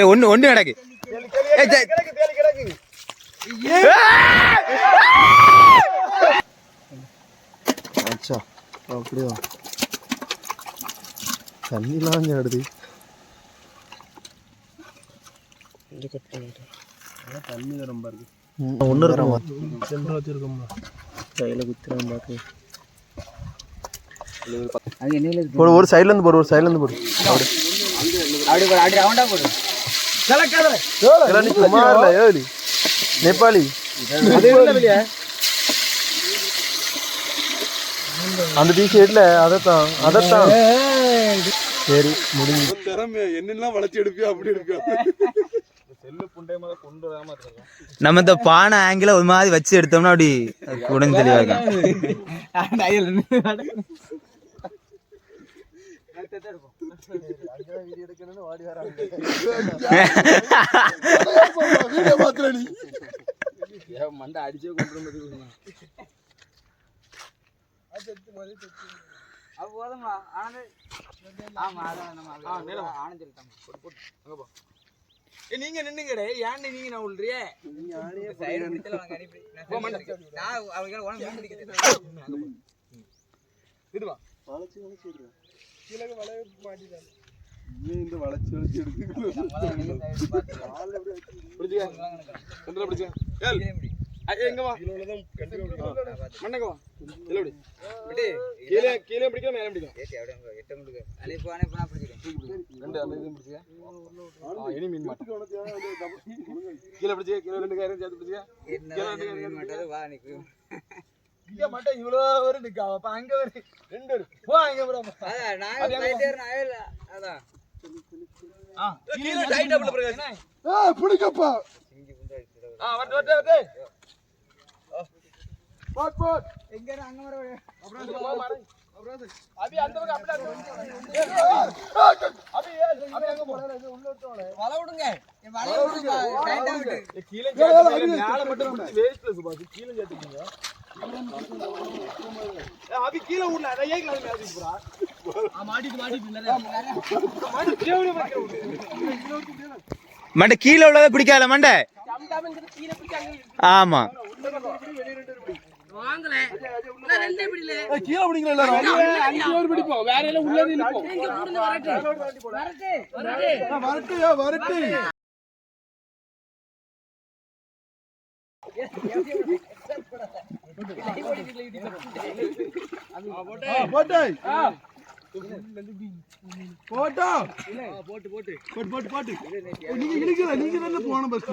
ஒண்ணு கிடக்கு அப்படியா தண்ணிலாம் ஆடுது தண்ணி ரொம்ப இருக்கு ஒன்று வச்சிருக்கோம்மா கையில் குத்துறான் பார்த்து ஒரு சைட்ல இருந்து போடு ஒரு சைட்ல இருந்து போடு நேபாளி அந்த டிஷர்ட்ல அதத்தான் சரி முடிஞ்சு திறமை என்னெல்லாம் வளைச்சு எடுப்பியா அப்படி எடுப்பியா நம்ம இந்த பானை ஆங்கில ஒரு மாதிரி வச்சு எடுத்தோம்னா அப்படி உடனே தெளிவாக மண்டை அடிச்சே கொண்டு நீங்க நின்னுங்கடே ஏன் நீங்க நான் உள்ளறியே சைடு பிடிச்சல வாங்க அனுப்பி நான் அவங்க ஓன மீன் பிடிக்கிறேன் இதுவா வளைச்சு எடுறேன் கீழ வளைய மாட்டிட்டான் நீ இந்த வளைச்சு எடுத்து ஆள் அப்படியே பிடிச்சியா சென்டர் பிடிச்சியா ஏல் எங்க வா இவ்வளவுதான் கண்டிப்பா மண்ணங்க வா இல்லடி விட்டு கீழ பிடிக்க மேல பிடிக்க ஏத்தி அப்படியே எட்ட முடுங்க அனுப்பானே பா பிடிக்கிறேன் ரெண்டு அந்த இது பிடிச்சியா இனி மீன் மாட்ட கீழ பிடிச்சியா கீழ ரெண்டு கயிறு சேர்த்து பிடிச்சியா கீழ ரெண்டு மீன் மாட்டாது வா நிக்கு இங்க மாட்ட இவ்ளோ வர நிக்க அப்ப அங்க வர ரெண்டு வர போ அங்க போற அத நான் ரைட்டர் நான் அதான் கீழ டைட் டபுள் பிரகாஷ் பிடிக்கப்பா சிங்கி புண்டை வரட்டு போட் எங்க அங்க வர அப்புறம் போ மாறே அப்புறம் அபி அந்த பக்கம் அப்படியே அபி அங்க போற உள்ள விட்டோல வல விடுங்க வல விடுங்க டைட்டா விட்டு கீழ கேட்டு மேல மட்டும் பிடிச்சி வேஸ்ட்ல சுபாஸ் கீழ கேட்டுங்க அபி கீழ உள்ள அத ஏன் கிளாஸ் மேல போறா மாட்டிட்டு மாட்டி தேவடி வைக்க மண்ட கீழ உள்ளத பிடிக்காத மண்ட ஆமா வாங்கல நான் ரெண்டே பிடில கீழ பிடிக்கல எல்லாரும் அஞ்சு பேர் பிடிப்போம் வேற எல்லாம் உள்ள நிப்போம் இங்க புடுங்க வரட்டு போட்டு நீங்க இழுக்கல நீங்க தான போன பஸ்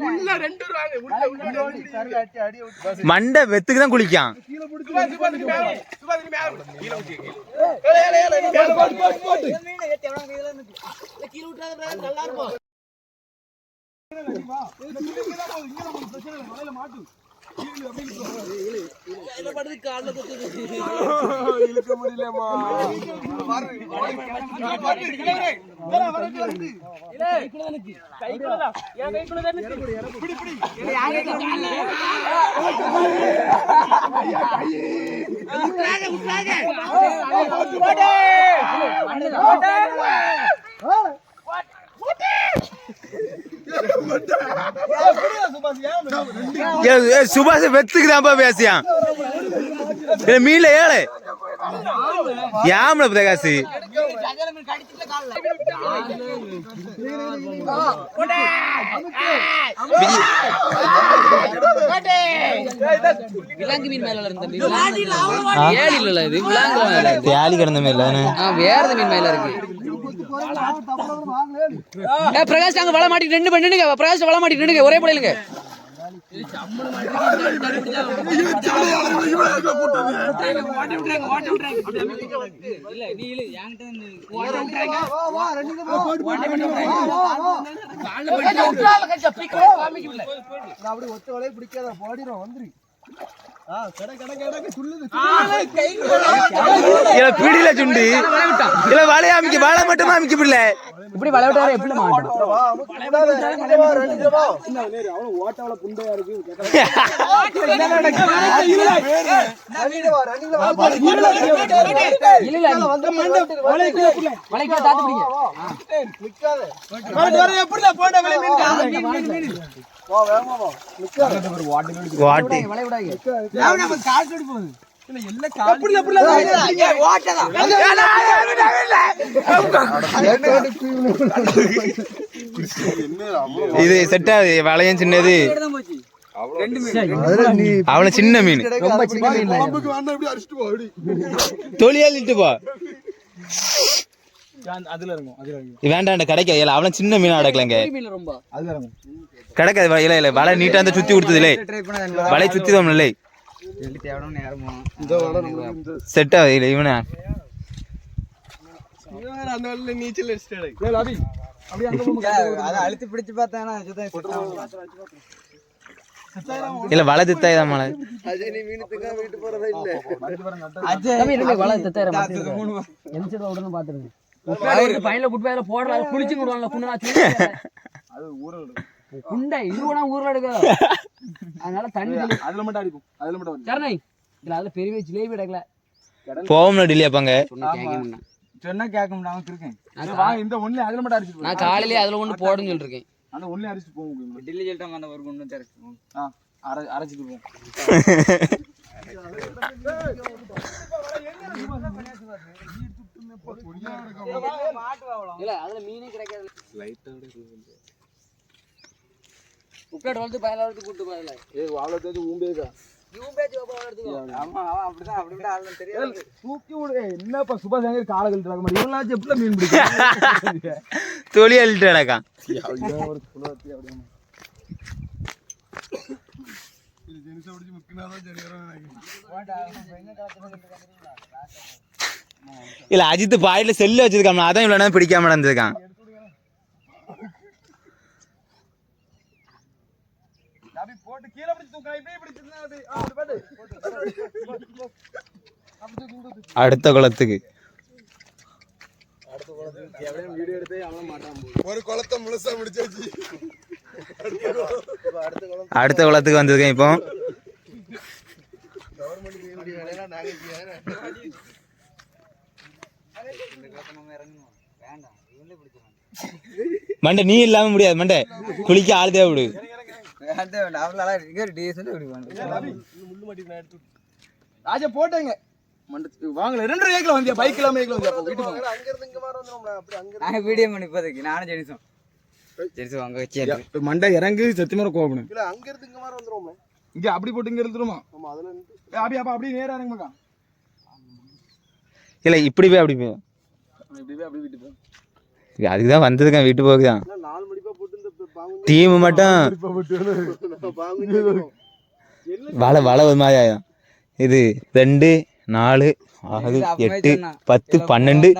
உள்ள ரெண்டு வாங்க மண்டை வெத்துக்கு தான் குளிக்கான் இழுக்க முடியலமா சுபாஷ் வெத்துக்கு தான் பேசியான் மீன்ல ஏழு யாமல பிரகாசி விலாங்கு மீன் மேல தேலி கிடந்த மேல வேற மீன் மேல இருக்கு பிரகாஷ் அங்க வள மாட்டிட்டு ரெண்டு பண்ணுங்க பிரகாஷ் வள மாட்டிட்டு நின்னுங்க ஒரே போடுங்க அப்படி ஒத்த வலையை பிடிக்காத பாடிடும் வந்துரு இல்ல பீடியில சுண்டு இல்ல வலைய அமைக்க வாழை மட்டுமா அமைக்க பிள்ளை இப்படி விளையாட்டாரு எப்படி மாட்டோம் வளைக்க தாத்து வாட்டி இது செட் ஆகுது வளையம் சின்னது அவள சின்ன மீன் தொழிலிட்டு போ வேண்டாண்ட கிடைக்காது அவள சின்ன மீன் அடக்கலங்க கிடைக்காது இல்ல இல்ல வலை நீட்டா அந்த சுத்தி கொடுத்தது இல்லை வலை சுத்தி தான் இல்லை செட் ஆகுது இல்லை இவனா நீச்சல் அழுத்தி பிடிச்சு பார்த்தானா இல்ல வலை தித்தாயிதான் மலை வீட்டு போறதா இல்ல வலை தித்தாயிரம் உடனே பாத்துருங்க பையன்ல குட்பையில போடல குளிச்சு விடுவாங்க குண்டை இதுனா ஊர்ல எடுக்க அதனால தண்ணி அதுல மட்டும் அடிக்கும் அதுல மட்டும் சரணை இல்ல அதுல பெரிய ஜிலேபி எடுக்கல போவோம்ல டில்லியாப்பாங்க சொன்னா கேட்க முடியாம இருக்கேன் இந்த ஒண்ணு அதுல மட்டும் அடிச்சு நான் காலையிலே அதுல ஒண்ணு போடுன்னு சொல்லிருக்கேன் அந்த ஒண்ணு அடிச்சு போவோம் டில்லி சொல்லிட்டாங்க அந்த ஒரு ஒண்ணு அரைச்சு அரைச்சிட்டு போவோம் இல்ல அதுல மீனே கிடைக்காது உட்காடு வந்து பயல வந்து கூட்டி போறல ஏய் வாளை தேடி ஊம்பேதா ஆமா அப்படிதான் அப்படிதான் ஆளு தெரியாது தூக்கி விடு என்னப்பா சுபா சங்கர் காலகள் இருக்க மாதிரி இவனாச்சு எப்படி மீன் பிடிக்க தொலி அள்ளிட்டு அடக்கா ஒரு குலவத்தி அப்படியே இது ஜெனிசா பிடிச்சு முக்கினாதான் ஜெனியறோம் இல்ல அஜித் பாயில செல்லு வச்சிருக்கான் அதான் இவ்வளவு நேரம் பிடிக்காம நடந்திருக்கான் போட்டு கீழே பிடிச்சு தூக்கா இப்படியே பிடிச்சிருந்தா அது பாட்டு அடுத்த குளத்துக்கு வீடியோ எடுத்தே அவன மாட்டான் ஒரு குளத்தை முழுசா முடிச்சாச்சு அடுத்த குளத்துக்கு வந்திருக்கேன் இப்போ கவர்மெண்ட் மீன் வேலையெல்லாம் நாங்க மண்டை நீ இல்லாம முடியாது மண்டை குளிக்க ஆள் தேவைடு ராஜா போட்டேங்க வாங்கல 2 ரூபாய்க்குல வந்தியா பைக் இல்லாம வந்தியா வீட்டுக்கு அங்க இருந்து இங்க வர வந்துறோம்ல அப்படி அங்க வீடியோ பண்ணி இப்போதைக்கு நானும் ஜெனிசும் அங்க வச்சு மண்டை இறங்கு சத்தியமா கோபணும் இல்ல அங்க இருந்து இங்க வர வந்துறோம்ல இங்க அப்படி போட்டு இங்க இருந்துருமா ஆமா அதுல இருந்து அப்படி நேரா இறங்க மகா இல்ல இப்படி போய் அப்படி போய் அப்படி வீட்டு போ அதுக்குதான் வந்ததுக்கான் வீட்டு போகுதான் 4 மணிப்பா போட்டு இந்த டீம் மட்டும் வலை வலை ஒரு மாதிரி ஆயிடும் இது 2 4 6 8 10 12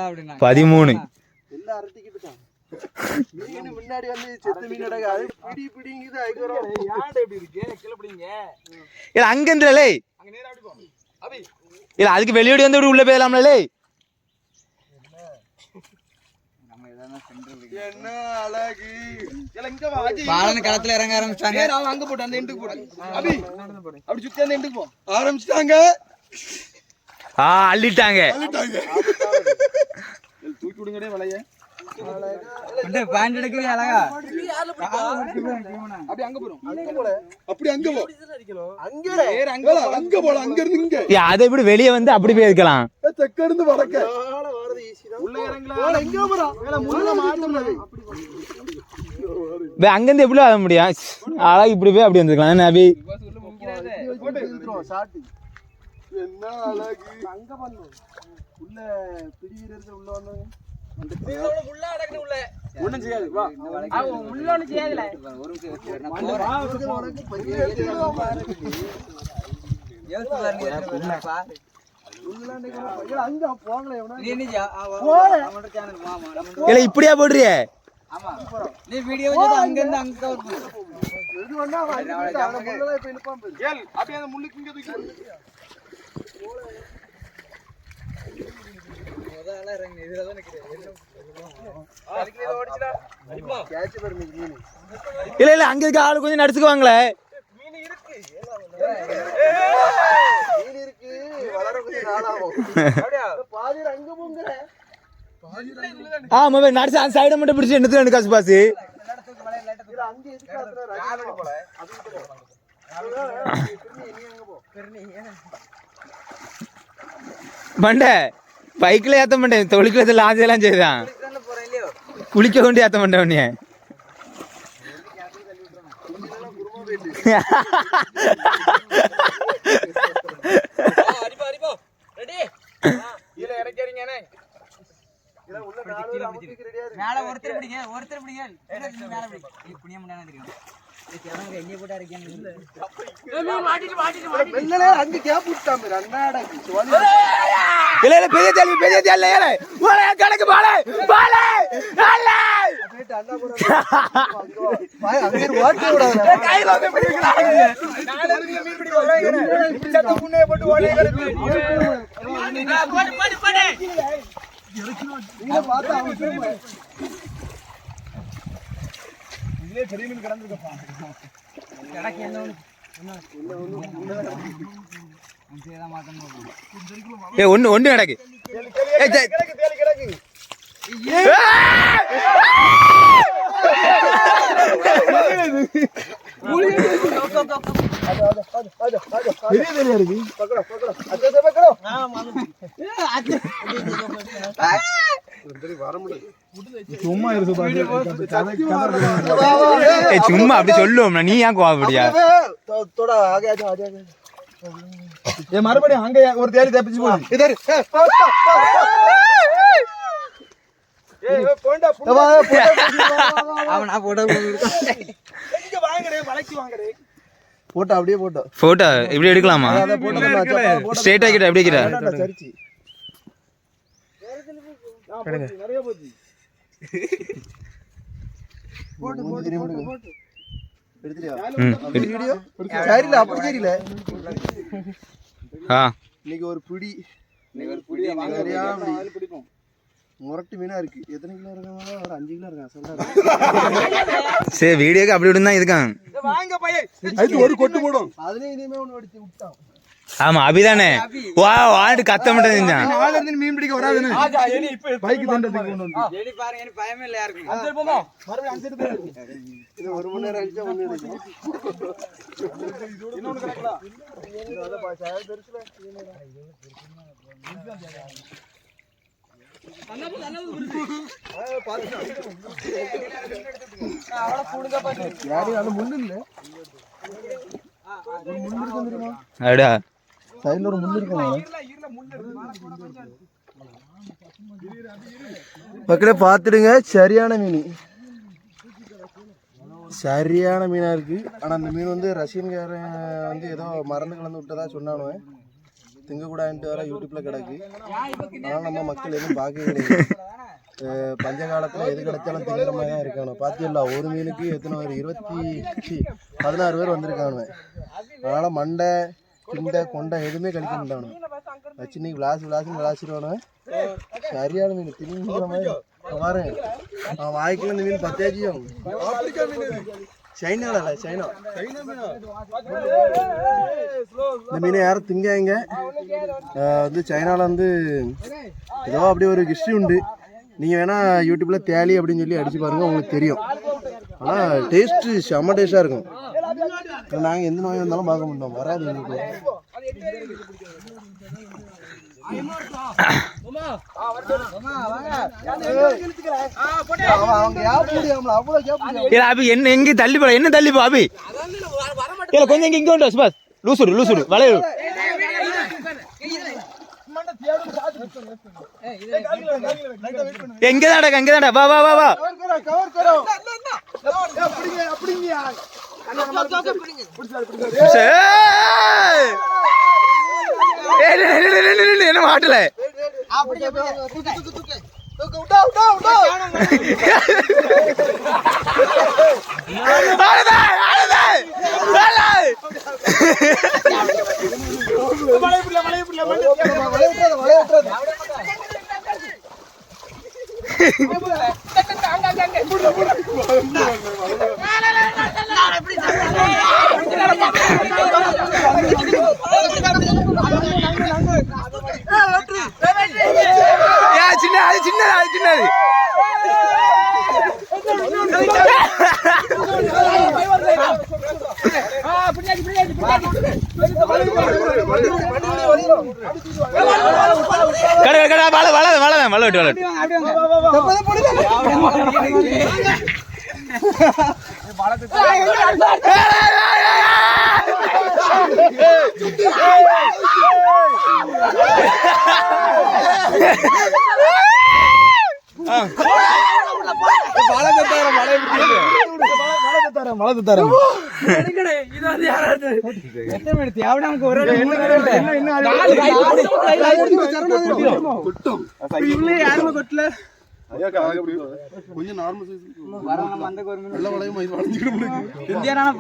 13 எல்லாம் அரட்டிக்கிட்டு மீன் முன்னாடி வந்து செத்து மீன் அடங்க அது பிடிங்குது ஐகரம் யாட எப்படி இருக்கு கீழ பிடிங்க இல்ல அங்க இருந்தலே அங்க நேரா அப்படி போ அபி இல்ல அதுக்கு வெளியோடி வந்து உள்ள போயலாம்ல என்ன அழகு எல்லாம் இங்க வா அஜி பாலன களத்துல இறங்க ஆரம்பிச்சாங்க நான் அங்க போடு அந்த எண்டுக்கு போடு அபி அப்படி சுத்தி அந்த எண்டுக்கு போ ஆரம்பிச்சிட்டாங்க அள்ளிட்டாங்க தூக்கி விடுங்கடே வளைய அந்த பாண்ட் எடுக்கவே அழகா அப்படி அங்க போறோம் அங்க போல அப்படி அங்க போ அங்க ஏற அங்க போல அங்க இருந்து இங்க அதை இப்படி வெளிய வந்து அப்படி போய் இருக்கலாம் தெக்க இருந்து வடக்க வரது ஈஸி தான் உள்ள இறங்கலாம் எங்க போறோம் மேல முள்ள மாட்டோம்ல அங்க இருந்து எப்படி வர முடியும் அழகா இப்படி போய் அப்படி வந்துக்கலாம் நபி போட்டு இழுத்துறோம் ஷாட் என்ன அழகு அங்க பண்ணு உள்ள பிடி வீரர்கள் உள்ள வந்தாங்க உள்ள அடக்குன உள்ள ஒண்ணும் செய்யாது வா உள்ள ஒண்ணும் செய்யாதுல ஒரு நிமிஷம் வா உனக்கு பரியே யோசி பாருங்க பாரு அங்க போங்களே நீ நிஜா நம்ம சேனல் மாமா இல்ல இப்படியா போடுறியே ஆமா நீ வீடியோ வச்சது அங்க இருந்து அங்க கவர் பண்ணு அப்படியே அந்த முள்ளுக்கு இங்க தூக்கி இல்ல இல்ல அங்க இருக்க ஆளு கொஞ்சம் நடிச்சுக்குவாங்களே. ஆமா நடிச்சு அந்த சைடை மட்டும் பிடிச்சி என்னது காசு பாசு மண்டை பைக்கில் ஏற்ற மாட்டேன், தொழில் லாஞ்செல்லாம் செய்தான், குளிக்க கொண்டு ஏற்ற மாட்டேன் உன்னைய. பெரிய கணக்கு ஒண்ணு ஒண்ணு கிடக்கு. சும்மா அப்படி சொல்லுவோம், நீ ஏன் கோவப்படியா? மறுபடியும் அங்க ஒரு தேடி தப்பிச்சு போட்டோ அப்படியே போட்டோ இப்படி எடுக்கலாமா? ஸ்ட்ரைட் ஆகிட்ட எப்படி வைக்கிற? நிறைய போச்சு. இன்னைக்கு ஒரு பிடி முரட்டு மீனா இருக்கு. எத்தனை கிலோ இருக்காங்க? ஒரு 5 கிலோ இருக்கான் சொல்றாரு. சரி வீடியோக்கு அப்படி இப்படி தான் இருக்கான். ஒரு கொட்டு போடும். அதுலயே இனிமே ஒண்ணு அடிச்சு விட்டான். ஆமா அபிதானே வா வாண்டு கத்த மாட்டேன். நாள இருந்து மீன் பிடிக்க வராதுன்னு பைக் தண்டத்துக்கு கொண்டு வந்து ஏடி பாருங்க, எனக்கு பயமே இல்ல யாருக்கும். அந்த சைடு போமா, மறுபடியும் அந்த சைடு போய் இது 1 மணி நேரம் அடிச்சா ஒண்ணு எடுக்கும். இன்னொன்னு கரெக்ட்டா அத பாச்சா பெருசுல அண்ணா புரிஞ்சு பாத்து அவள கூடுங்க பாத்து யாரு அந்த முள்ளு இல்ல. ஒரு முள்ளு இருக்கு தெரியுமா? அடடா சைடுல ஒரு முள்ளு இருக்கு. மக்களே பார்த்துடுங்க, சரியான மீன், சரியான மீனா இருக்கு. ஆனா அந்த மீன் வந்து ரஷ்யன்காரன் வந்து ஏதோ மருந்து கலந்து விட்டதா சொன்னானு திங்கக்கூடாதுன்ட்டு வர யூடியூப்ல கிடக்கு. அதனால நம்ம மக்கள் எதுவும் பார்க்கவே கிடையாது. பஞ்ச காலத்தில் எது கிடைச்சாலும் திங்கிற மாதிரி தான் இருக்கானு. பார்த்தீங்களா ஒரு மீனுக்கு எத்தனை பேர்? 16 பேர் வந்திருக்கானு. அதனால மண்டை கிண்டை கொண்டை எதுவுமே கழிக்க முடியானு. வச்சு இன்னைக்கு விளாசிடுவானு. சரியான மீன் திணிங்கிற மாதிரி பாரு. அவன் வாய்க்குள்ள இந்த மீன் 10 கேஜியும். சைனா சைனா இந்த மீனை யாரும் திங்காங்க. வந்து சைனாவில் வந்து ஏதோ அப்படி ஒரு ஹிஸ்ட்ரி உண்டு. நீங்கள் வேணால் யூடியூப்பில் தேலி அப்படின்னு சொல்லி அடித்து பாருங்கள், உங்களுக்கு தெரியும். ஆனால் டேஸ்ட்டு செம்ம டேஸ்ட்டாக இருக்கும். நாங்கள் எந்த நோய் வந்தாலும் பார்க்க மாட்டோம், வராது எங்களுக்கு. என்ன எங்க தள்ளி போல என்ன தள்ளி போ அபி கொஞ்சம் இங்க உண்டு சுபாஷ் லூசுடு வளையல் எங்கதாடா வா வா வா வா என்ன மாட்டல சின்னது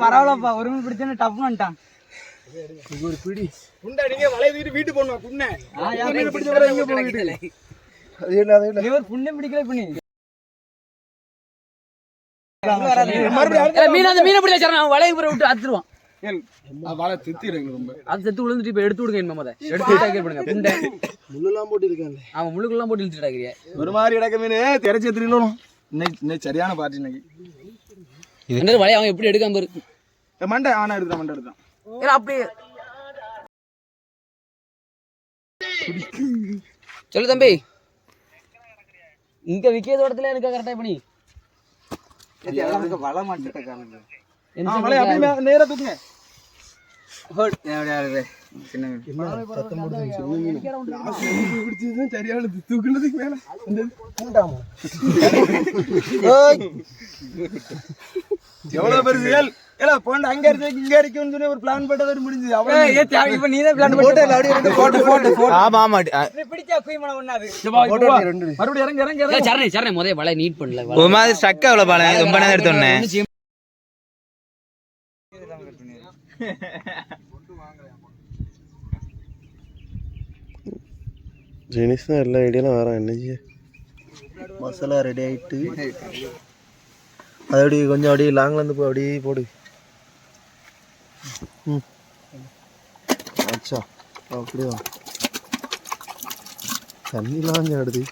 பரவாயில்லப்பா ஒரு மீன் பிடிச்சா டப்புன்னு வந்துட்டான் வீட்டு போடணும் புண்ணை பிடிக்கல பண்ணி மீனை பிடிச்சா வளைய விட்டு அத்துருவான் அது செத்து விழுந்துட்டு இப்ப எடுத்து விடுங்க என்ன எடுத்து முள்ளெல்லாம் போட்டு இருக்காங்க அவன் முள்ளுக்கெல்லாம் போட்டு இழுத்துட்டாங்க ஒரு மாதிரி இடக்க மீன் திரைச்சி எடுத்துருக்கணும் இன்னைக்கு சரியான பார்ட்டி இன்னைக்கு வளைய அவன் எப்படி எடுக்காம இருக்கு மண்டை ஆனா எடுத்தான் மண்டை எடுத்தான் அப்படியே சொல்லு தம்பி இங்க விக்கிய தோட்டத்துல எனக்கு கரெக்டா பண்ணி வள மாட்டேன் நேரா தூக்குங்க தூக்குனதுக்கு மேல எவ்வளவு பெருசு போண்டு அங்க இருக்கு இங்க இருக்குன்னு சொல்லி ஒரு பிளான் போட்டது முடிஞ்சது இப்ப நீ தான் பிளான் போட்டு ஆமா ஆமா பிடிச்சா குயிமன ஒண்ணாது மறுபடியும் இறங்க இறங்க சரணை சரணை முதல்ல வலை நீட் பண்ணல ஒரு மாதிரி ஸ்டக் அவ்வளவு பால ரொம்ப நேரம் எடுத்தோன்னே ஜெனிஸ் தான் எல்லா ஐடியாலும் வரான் என்னஜி மசாலா ரெடி ஆகிட்டு அது அப்படியே கொஞ்சம் அப்படியே லாங்லேருந்து போய் அப்படியே போடு ம் அச்சா அப்படியா தண்ணிலாம் கொஞ்சம் ஆடுது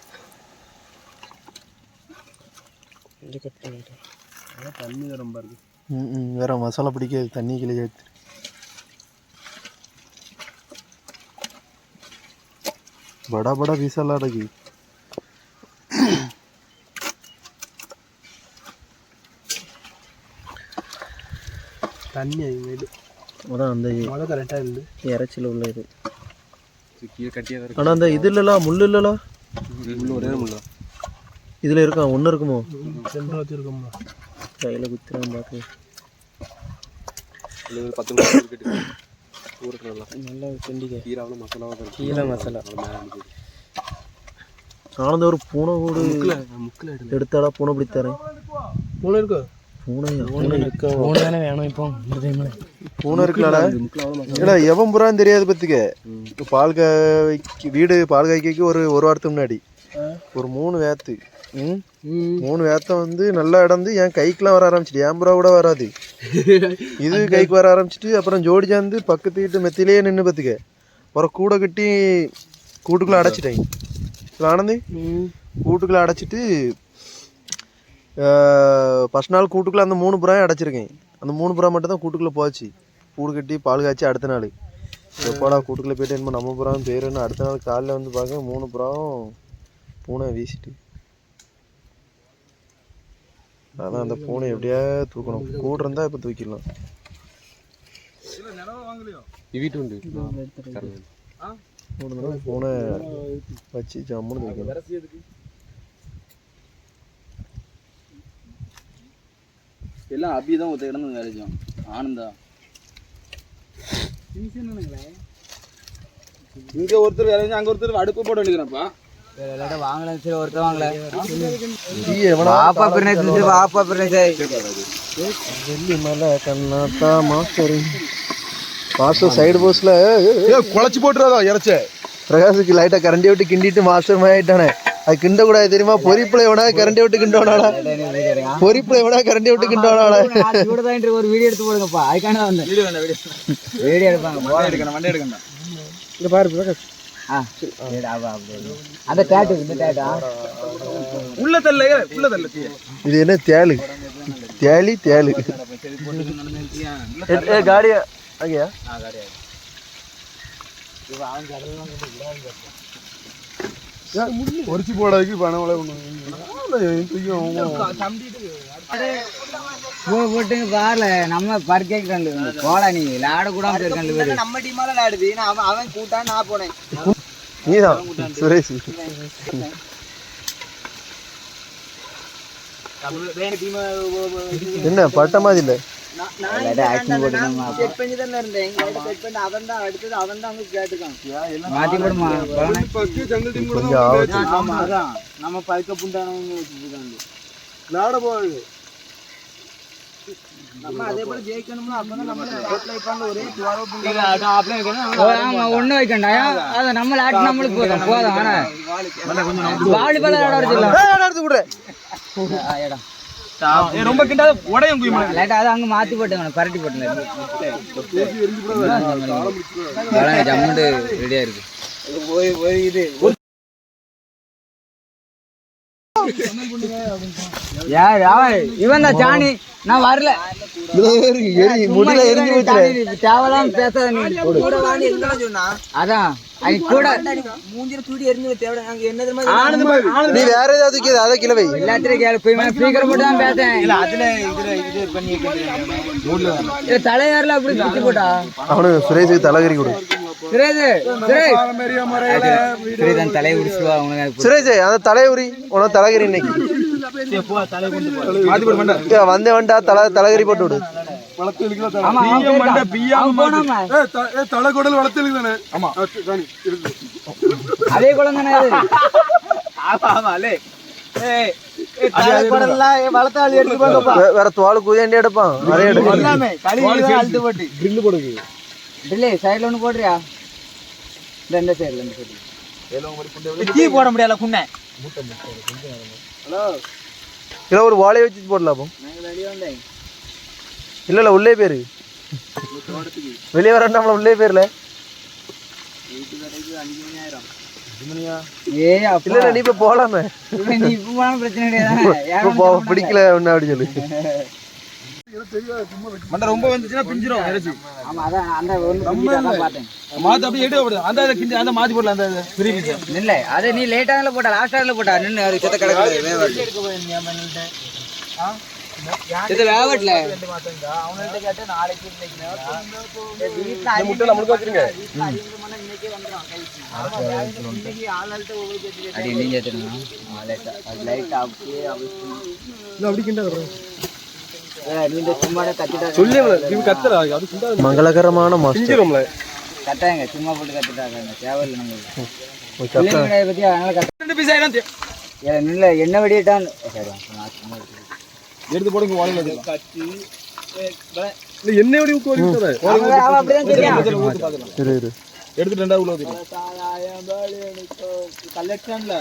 தண்ணி ரொம்ப இருக்கு வேற மசாலா பிடிக்காது தண்ணி கிளி எடுத்து बड़ा बड़ा पीस ला रही தண்ணி அதான் அந்த மழை கரெக்டா இருந்து இறைச்சில உள்ள இது ஆனா அந்த இது இல்லல முள்ளு இல்லல ஒரே முள்ள இதுல இருக்கா ஒண்ணு இருக்குமோ ரெண்டு வச்சிருக்கோமா கையில குத்துறான் பாத்து இது 10 நிமிஷம் இருக்கு நல்லா கண்டிக்க கீராவுல மசாலாவா இருக்கு கீழ மசாலா ஆனந்த ஒரு பூனை கூடு முக்கல எடுத்தாடா பூனை பிடி தரேன் பூனை இருக்கோ பூனை இருக்கா பூனை தானே வேணும் இப்போ பூனை இருக்கலாடா ஏடா எவன் புறான்னு தெரியாது பத்துக்க பால் காய்க்கு வீடு பால் காய்க்கு ஒரு வாரத்துக்கு முன்னாடி ஒரு 3 வேத்து 3 வேத்தம் வந்து நல்லா இடந்து என் கைக்கெல்லாம் வர ஆரம்பிச்சிட்டு என் புறா கூட வராது இது கைக்கு வர ஆரம்பிச்சிட்டு அப்புறம் ஜோடி சார்ந்து பக்கத்து வீட்டு மெத்திலேயே நின்று பத்துக்க அப்புறம் கூடை கட்டி கூட்டுக்குள்ளே அடைச்சிட்டேன் ஆனந்தி கூட்டுக்குள்ளே அடைச்சிட்டு ஃபஸ்ட் நாள் கூட்டுக்குள்ளே அந்த 3 புறாயும் அடைச்சிருக்கேன் அந்த 3 புறா மட்டும் தான் கூட்டுக்குள்ளே போச்சு கூடு கட்டி பால் காய்ச்சி அடுத்த நாள் எப்போடா கூட்டுக்குள்ளே போய்ட்டு என்னமோ நம்ம புறாவும் பேருன்னு அடுத்த நாள் காலையில் வந்து பார்க்க 3 புறாவும் பூனை வீசிட்டு அதான் அந்த பூனை எப்படியா தூக்கணும் கூட இருந்தால் இப்போ தூக்கிடலாம் பூனை வச்சு ஜம்முன்னு தூக்கணும் எல்லாம் அபிதான் ஒருத்த கிடந்து வேலைச்சோம் ஆனந்தா இங்க ஒருத்தர் வேலை அங்க ஒருத்தர் அடுப்பு போட வேண்டியதுப்பா வாங்கல சரி ஒருத்தர் வாங்கல வெள்ளி மலை கண்ணாத்தா மாஸ்டர் மாஸ்டர் சைடு போஸ்ட்ல குழச்சி போட்டுறாதோ இறச்ச. பிரகாஷுக்கு லைட்டா கரண்டி விட்டு கிண்டிட்டு மாஸ்டர் ஆயிட்டானே. அது கிண்ட கூடாது தெரியுமா? பொறிப்புல எவனா கரண்டி விட்டு கிண்டோனாடா. பொறிப்புல எவனா கரண்டி விட்டு கிண்டோனாடா. ஒரு வீடியோ எடுத்து போடுங்கப்பா. அதுக்கான வந்தேன். வீடியோ எடுப்பாங்க. வண்டி எடுக்கணும். இங்க பாரு பிரகாஷ். அந்த டேட்டு இந்த டேட்டா உள்ள தள்ள இது என்ன தேளு? தேளு காடியா ஆகியா? பொறிச்சு போடாதுக்கு பணம் போட்டுங்க பாருல. நம்ம பர்க்கேக்கு போடா. நீ விளையாட கூட போயிருக்கேன். நம்ம டீமால விளையாடுது. அவன் கூட்டான், நான் போனேன். நீதான் சுரேஷ். என்ன பட்ட மாதிரி இல்ல? நம்ம பதுக்க புண்டானவங்க விளையாட போகுது. ஒண்ணு வைக்கண்டா. அத நம்ம ஆட்டு நம்மளுக்கு போதும் போதும். ஆனா வாலிபால் ரொம்ப கிண்டாத உடையும் லைட்டா அதை அங்க மாத்தி போட்டுங்க. பரட்டி போட்டுங்க. ஜம்முண்டு ரெடியா இருக்கு. இது இவன் தான் சாணி. நான் வரல. தேவலாம் பேசாத. அதான் கூட நீ வேற ஏதாவது அதை கிளவை எல்லாத்திலும் போட்டு தான் பேசேன். தலையாரில் அப்படி சுத்தி போட்டா அவனு சுரேஷுக்கு தலைகறி கொடு. தலையை உடிச்சுவா உனக்கு. சுரேஷ் அந்த தலையுரி உனக்கு தலைகறி இன்னைக்கு வந்தே வண்டா தலைகறி போட்டு விடு. தலைகொடல் வளர்த்து. அதே குளம் தானே. வேற தோல் குதியாண்டி எடுப்பான். அதே சைடுல ஒண்ணு போடுறியா? இந்த சைடுல போட முடியல. குண்ண இல்ல ஒரு வாழையை வச்சு போடலாம். இல்ல இல்ல உள்ளே பேரு வெளியே வர நம்மள உள்ளே பேர்ல. இல்ல நீ இப்ப போலாமே. நீ இப்ப போனா பிரச்சனை கிடையாது. பிடிக்கல ஒண்ணு அப்படி சொல்லு. மண்டை ரொம்ப வந்துச்சுன்னா பிஞ்சிரும். ஆமா அதான் அந்த ஒன்னு பார்த்தேன். மாத்து அப்படியே எடுத்து அந்த அந்த மாத்தி போடலாம். அந்த பெரிய பீஸ் இல்ல அது நீ லேட்டால போட்டா. லாஸ்ட் ஹவர்ல போட்டா. நின்னு அது செத்த கிடக்குது. இது வேவட்ல அவங்கள்ட்ட கேட்ட நாளைக்கு முட்டை நம்மளுக்கு வச்சிருங்க. இன்னைக்கு ஆளல்ட்ட உங்களுக்கு கேட்டு அடி நீங்க ஏத்துறீங்க. லைட் அப்படியே அப்படி கிண்டற. நீங்க சும்மா கத்திட்டா சொல்லி இவ கத்துறா. அது சுண்டா மங்களகரமான மாஸ்டர் கட்டாங்க. சும்மா போட்டு கத்திட்டாங்க. தேவையில்லை நமக்கு. கத்தினை பத்தி அதனால கத்த. ரெண்டு பீஸ் ஆயிடும். இல்ல என்ன வெடிட்டான். சரி எடுத்து போடுங்க. வாளில கத்தி இல்ல எண்ணெய் ஓடி ஊத்து ஓடிட்டத. அப்படிதான் தெரியும். சரி இரு. எடுத்து ரெண்டா உள்ள ஊத்தி. கலெக்ஷன்ல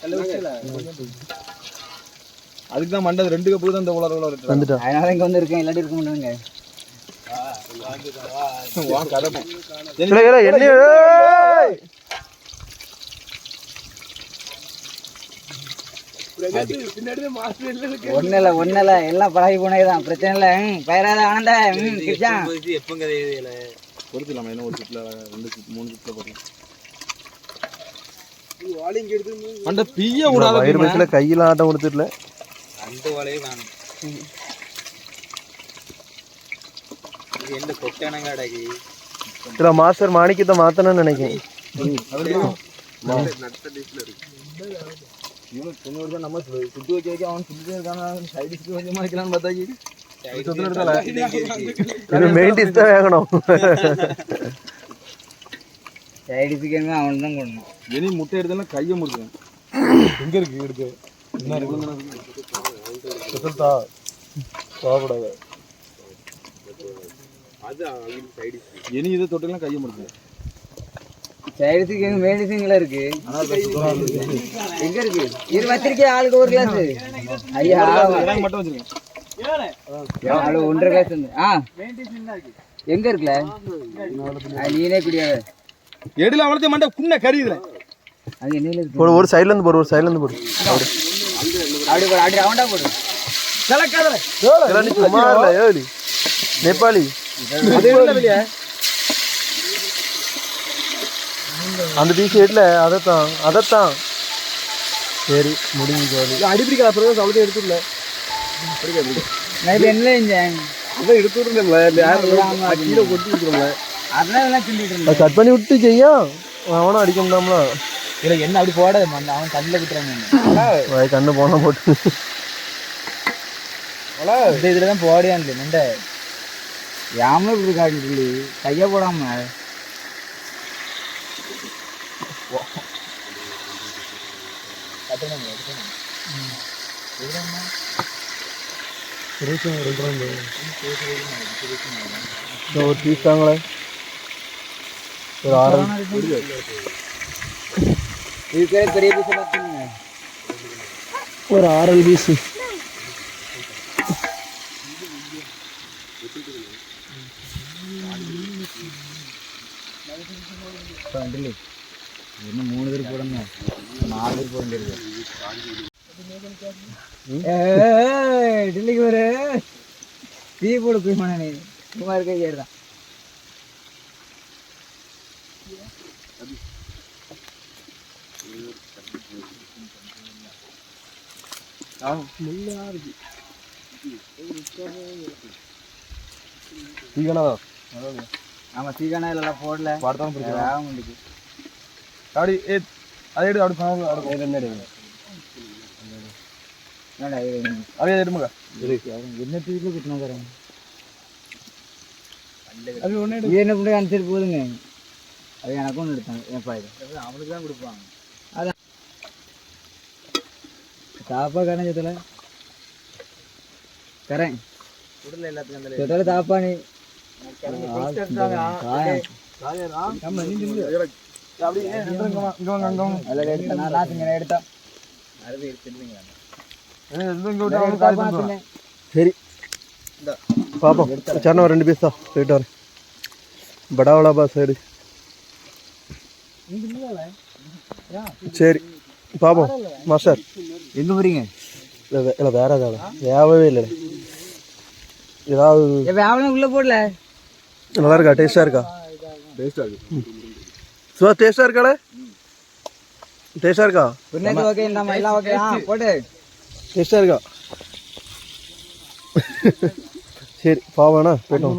கலெக்ஷன்ல அதுக்கு தான் மண்டை 2 கப்பு தான் இந்த உலர வந்துட்டா. அதனால இங்க வந்து இருக்கேன். இல்லாட்டி இருக்க மாட்டாங்க. வா கதப்பு. இல்ல எண்ணெய் ஒன்னல எல்லாம் பழகி போனதுதான். பிரச்சனை இல்ல. பயிராத ஆனந்த கிருஷ்ணன் எப்பங்க பொறுத்துலாமா? என்ன ஒரு சுற்றுல 2 சுற்று 3 சுற்றுல போடலாம். மண்டை பிய விடாத. வயிறு பஸ்ல கையில ஆட்டம் கொடுத்துடல. அந்த வாழையே காணும். இது எந்த கொட்டானங்க அடகி. இல்ல மாஸ்டர் மாணிக்கத்தை மாத்தணும்னு நினைக்கிறேன். நம்ம சுட்டு வைக்க அவன் சுட்டு இருக்கான சைடு கொஞ்சமா வைக்கலாம்னு பார்த்தாக்கி மெயின் டிஷ் தான் வேகணும். சைடிஃபிகேட் அவன் தான் கொள்ளணும். இனி முட்டை எடுத்தாலும் கையை முடிச்சுவேன். எங்க இருக்கு எடுத்து இனி இதை தொட்டெல்லாம் கையை முடிச்சு சைடுக்கு எங்க மெடிசின்ல இருக்கு எங்க இருக்கு இது வச்சிருக்கே ஆளுக்கு ஒரு கிளாஸ் ஐயா மட்டும் வச்சிருக்கேன் ஆளு 1.5 கிளாஸ் எங்க இருக்குல நீனே குடியாத எடுல அவளத்தே மண்டை குன்ன கரியுதுல அது என்னையில இருக்கு போடு, ஒரு சைடுல இருந்து போடு, ஒரு சைடுல இருந்து போடு. அப்படி போடு அப்படி ரவுண்டா போடு கலக்காதல இதெல்லாம் நீ சும்மா இல்ல, ஏலி நேபாளி. அது என்ன வெளிய அந்த பீஸ் எடுல, அதத்தான் சரி முடிஞ்சு ஜோலி. அடிப்பிடிக்கல அப்புறம் அவளத்தே எடுத்துடல நான் இப்ப என்ன செஞ்சேன் அதான் எடுத்துடல யாரும் கீழே கொட்டி விட்டுருல அதெல்லாம் சொல்லிட்டு இருந்தேன் கட் பண்ணி விட்டு செய்யா, அவனும் அடிக்க முடியாமல. இல்ல என்ன அப்படி போடாத அவன் கண்ணில் விட்டுறாங்க கண்ணு போனா போட்டு இந்த இதுல தான் போடியான்ல மண்டை யாம இப்படி காட்டி சொல்லி கைய போடாம ஒரு பீஸ் தாங்களே, ஒரு 6 இதுக்கே பெரிய பீஸ் பார்த்துங்க ஒரு 6 பீஸ். இன்னும் 3 பேர் போடணும் 4 பேர் போட வேண்டியது டில்லிக்கு ஒரு டீ போடு குயிமான நீ சும்மா இருக்க கேடுதான் ஆமா தீகானா இல்ல போடல படத்தான் பிடிக்கும் முடிக்கு அப்படி அதை எடு அப்படி பண்ணாலும் அதே எடுமுங்க என்ன தீக்குள்ள கிட்டினா தரேன் அது ஒன்று என்ன பண்ணி அனுப்பிச்சிட்டு போதுங்க அது எனக்கும் ஒன்று எடுத்தாங்க ஏப்பா இது அவனுக்கு தான் கொடுப்பாங்க அதான் தாப்பா கரைஞ்சதில் கரேன் எல்லாத்துக்கும் தாப்பா நீ சரி பாப்போம், சரணா 2 பீஸ் தான் போயிட்டு வரேன். படாவளா பா சைடு. சரி பாப்போம் மாஸ்டர். எங்க போறீங்க? இல்லை வேற ஏதாவது வேகவே இல்லை, ஏதாவது உள்ள போடல. நல்லா இருக்கா? டேஸ்டா இருக்கா? சுவா டேஸ்டா இருக்காடே? டேஸ்டா இருக்கா? ஓகே எல்லாம் ஓகே போடு டேஸ்டா இருக்கா? சரி பாவண்ணா போயிட்டோம்.